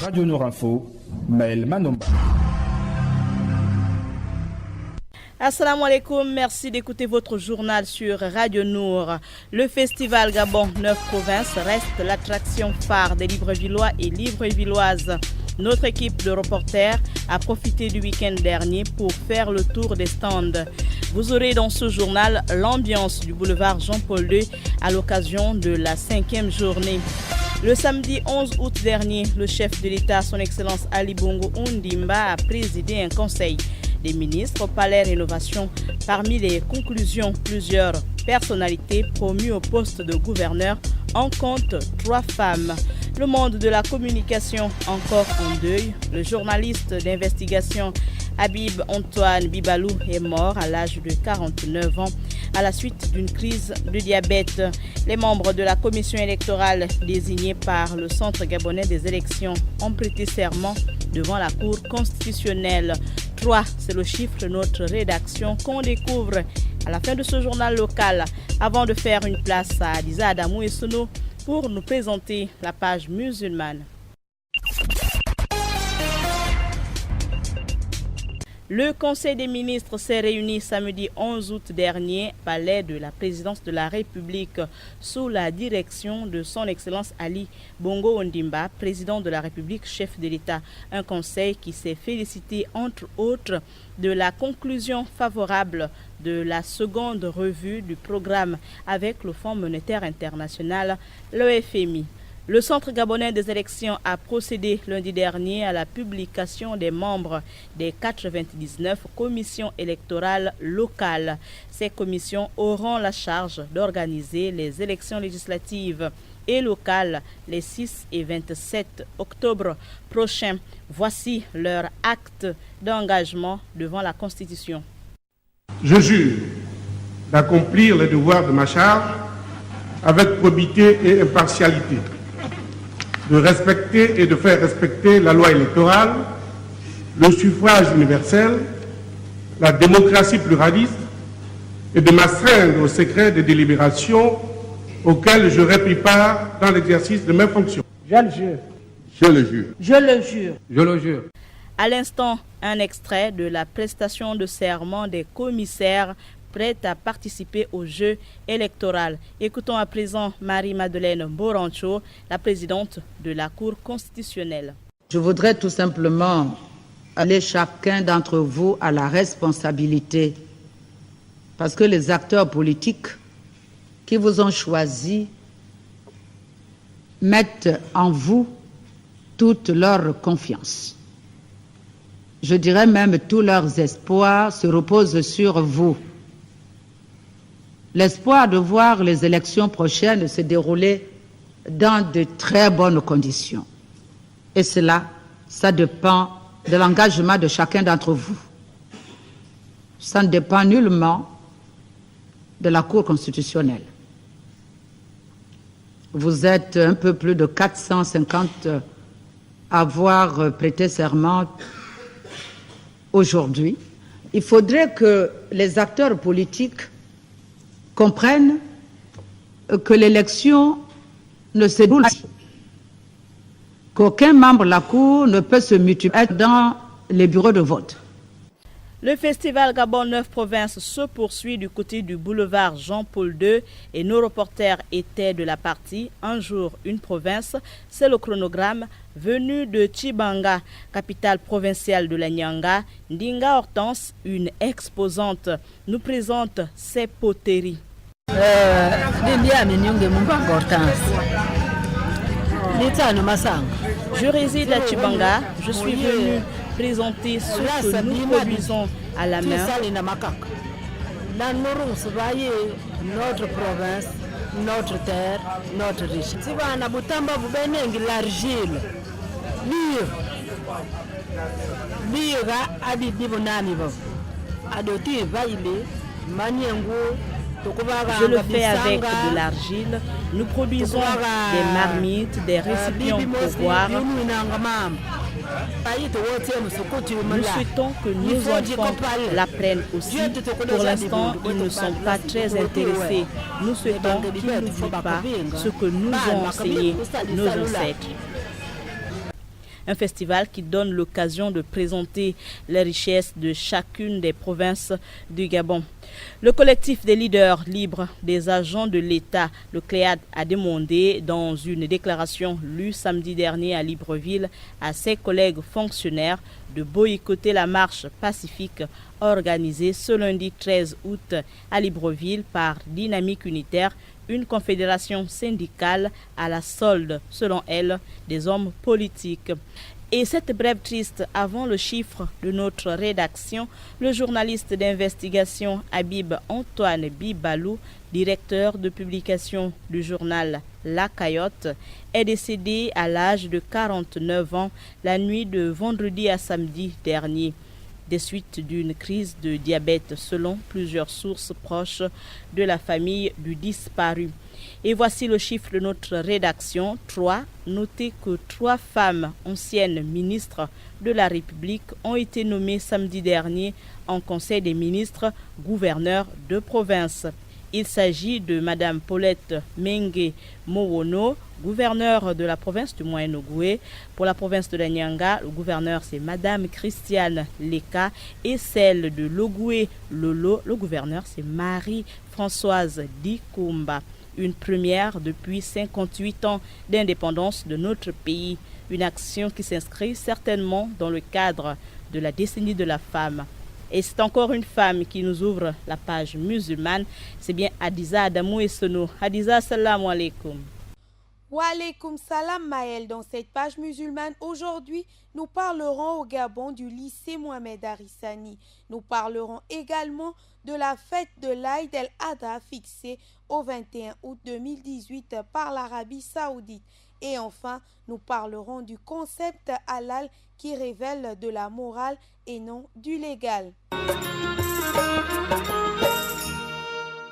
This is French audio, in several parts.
Radio Nour Info, Maël Manomba. Assalamu alaikum, merci d'écouter votre journal sur Radio Nour. Le festival Gabon 9 provinces reste l'attraction phare des Librevillois et Livrevilloises. Notre équipe de reporters a profité du week-end dernier pour faire le tour des stands. Vous aurez dans ce journal l'ambiance du boulevard Jean-Paul II à l'occasion de la 5e journée. Le samedi 11 août dernier, le chef de l'État, son Excellence Ali Bongo Ondimba, a présidé un conseil des ministres au Palais Rénovation. Parmi les conclusions, plusieurs personnalités promues au poste de gouverneur en compte 3 femmes. Le monde de la communication encore en deuil. Le journaliste d'investigation Habib Antoine Bibalou est mort à l'âge de 49 ans à la suite d'une crise de diabète. Les membres de la commission électorale désignés par le Centre gabonais des élections ont prêté serment devant la Cour constitutionnelle. 3, c'est le chiffre de notre rédaction qu'on découvre à la fin de ce journal local. Avant de faire une place à Adiza Adamou et Sono pour nous présenter la page musulmane. Le Conseil des ministres s'est réuni samedi 11 août dernier au palais de la présidence de la République sous la direction de son Excellence Ali Bongo Ondimba, président de la République, chef de l'État. Un conseil qui s'est félicité entre autres de la conclusion favorable de la seconde revue du programme avec le Fonds monétaire international, le FMI. Le Centre gabonais des élections a procédé lundi dernier à la publication des membres des 99 commissions électorales locales. Ces commissions auront la charge d'organiser les élections législatives et locales les 6 et 27 octobre prochains. Voici leur acte d'engagement devant la Constitution. Je jure d'accomplir les devoirs de ma charge avec probité et impartialité, de respecter et de faire respecter la loi électorale, le suffrage universel, la démocratie pluraliste et de m'astreindre au secret des délibérations auxquelles j'aurai pris part dans l'exercice de mes fonctions. Je le jure. Je le jure. Je le jure. Je le jure. À l'instant, un extrait de la prestation de serment des commissaires prêts à participer au jeu électoral. Écoutons à présent Marie-Madeleine Borancho, la présidente de la Cour constitutionnelle. Je voudrais tout simplement aller chacun d'entre vous à la responsabilité, parce que les acteurs politiques qui vous ont choisi mettent en vous toute leur confiance. Je dirais même tous leurs espoirs se reposent sur vous. L'espoir de voir les élections prochaines se dérouler dans de très bonnes conditions. Et cela, ça dépend de l'engagement de chacun d'entre vous. Ça ne dépend nullement de la Cour constitutionnelle. Vous êtes un peu plus de 450 à avoir prêté serment aujourd'hui. Il faudrait que les acteurs politiques comprennent que l'élection ne se déroule pas, qu'aucun membre de la Cour ne peut se multiplier dans les bureaux de vote. Le festival Gabon 9 provinces se poursuit du côté du boulevard Jean-Paul II et nos reporters étaient de la partie Un jour, une province. C'est le chronogramme venu de Tchibanga, capitale provinciale de la Nyanga. Ndinga Hortense, une exposante, nous présente ses poteries. Je réside à Tchibanga, je suis venu présenter ce que nous produisons à la main. Notre province, notre terre, notre richesse. Si vous avez l'argile, je le fais avec de l'argile. Nous produisons des marmites, des récipients pour boire. Nous souhaitons que nos enfants l'apprennent aussi. Pour l'instant, ils ne sont pas très intéressés. Nous souhaitons qu'ils n'oublient pas ce que nous ont enseigné nos ancêtres. Un festival qui donne l'occasion de présenter les richesses de chacune des provinces du Gabon. Le collectif des leaders libres des agents de l'État, le CLEAD, a demandé dans une déclaration lue samedi dernier à Libreville à ses collègues fonctionnaires de boycotter la marche pacifique organisée ce lundi 13 août à Libreville par Dynamique Unitaire, une confédération syndicale à la solde, selon elle, des hommes politiques. Et cette brève triste avant le chiffre de notre rédaction, le journaliste d'investigation Habib Antoine Bibalou, directeur de publication du journal La Cayotte, est décédé à l'âge de 49 ans la nuit de vendredi à samedi dernier, des suites d'une crise de diabète selon plusieurs sources proches de la famille du disparu. Et voici le chiffre de notre rédaction, 3. Notez que 3 femmes anciennes ministres de la République ont été nommées samedi dernier en Conseil des ministres, gouverneurs de province. Il s'agit de Mme Paulette Mengue Mowono, gouverneur de la province du Moyen-Ogoué. Pour la province de la Nyanga, le gouverneur c'est Mme Christiane Leka et celle de l'Ogoué Lolo, le gouverneur c'est Marie-Françoise Dikumba. Une première depuis 58 ans d'indépendance de notre pays. Une action qui s'inscrit certainement dans le cadre de la décennie de la femme. Et c'est encore une femme qui nous ouvre la page musulmane. C'est bien Hadiza Adamou Essono. Hadiza, salam alaikum. Wa alaikum salam Maël. Dans cette page musulmane, aujourd'hui, nous parlerons au Gabon du lycée Mohamed Arissani. Nous parlerons également de la fête de l'Aïd el-Adha fixée au 21 août 2018 par l'Arabie Saoudite. Et enfin, nous parlerons du concept halal qui révèle de la morale et non du légal.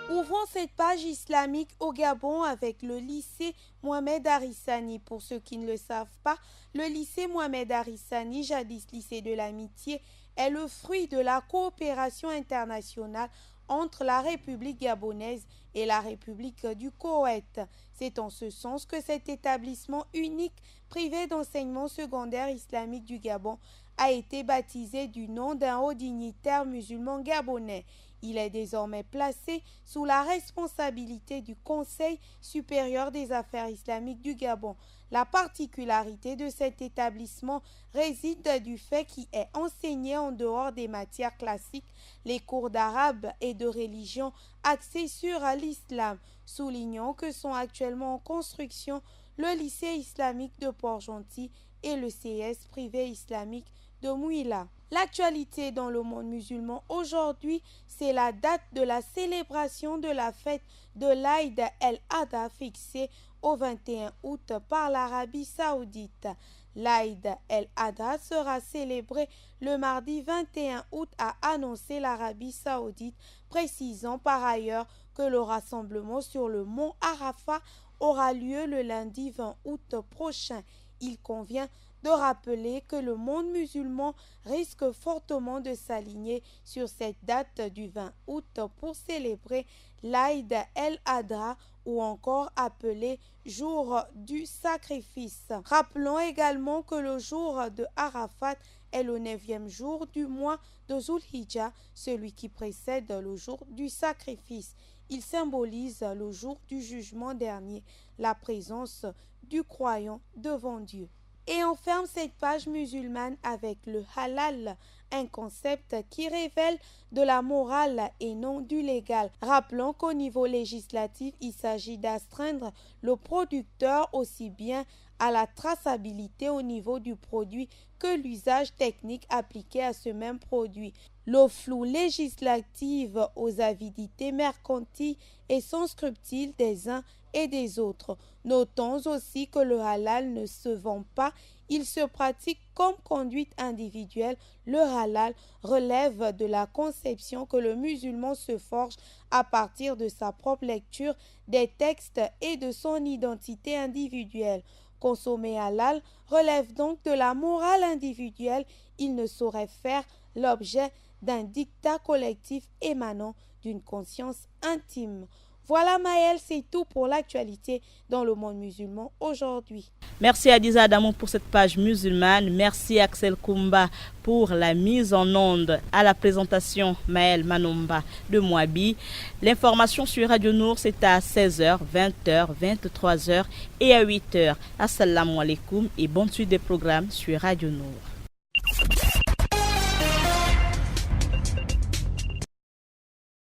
Ouvrons cette page islamique au Gabon avec le lycée Mohamed Arissani. Pour ceux qui ne le savent pas, le lycée Mohamed Arissani, jadis lycée de l'amitié, est le fruit de la coopération internationale entre la République gabonaise et la République du Koweït. C'est en ce sens que cet établissement unique privé d'enseignement secondaire islamique du Gabon a été baptisé du nom d'un haut dignitaire musulman gabonais. Il est désormais placé sous la responsabilité du Conseil supérieur des affaires islamiques du Gabon. La particularité de cet établissement réside du fait qu'il est enseigné en dehors des matières classiques, les cours d'arabe et de religion axés sur l'islam. Soulignons que sont actuellement en construction le lycée islamique de Port-Gentil et le CS privé islamique de Mouila. L'actualité dans le monde musulman aujourd'hui, c'est la date de la célébration de la fête de l'Aïd el-Adha fixée au 21 août par l'Arabie Saoudite. L'Aïd el-Adha sera célébré le mardi 21 août, a annoncé l'Arabie Saoudite, précisant par ailleurs que le rassemblement sur le mont Arafat aura lieu le lundi 20 août prochain. Il convient de rappeler que le monde musulman risque fortement de s'aligner sur cette date du 20 août pour célébrer l'Aïd el-Adha ou encore appelé jour du sacrifice. Rappelons également que le jour de Arafat est le 9e jour du mois de Zulhijjah, celui qui précède le jour du sacrifice. Il symbolise le jour du jugement dernier, la présence du croyant devant Dieu. Et on ferme cette page musulmane avec le halal, un concept qui révèle de la morale et non du légal. Rappelons qu'au niveau législatif, il s'agit d'astreindre le producteur aussi bien à la traçabilité au niveau du produit que l'usage technique appliqué à ce même produit. Le flou législatif aux avidités mercantiles et sans scrupules des uns et des autres. Notons aussi que le halal ne se vend pas, il se pratique comme conduite individuelle. Le halal relève de la conception que le musulman se forge à partir de sa propre lecture des textes et de son identité individuelle. Consommer halal relève donc de la morale individuelle. Il ne saurait faire l'objet d'un dictat collectif émanant d'une conscience intime. Voilà Maëlle, c'est tout pour l'actualité dans le monde musulman aujourd'hui. Merci Adiza Adamou pour cette page musulmane. Merci Axel Koumba pour la mise en onde. À la présentation, Maëlle Manomba de Moabi. L'information sur Radio Nour, c'est à 16h, 20h, 23h et à 8h. Assalamu alaikum et bonne suite des programmes sur Radio Nour.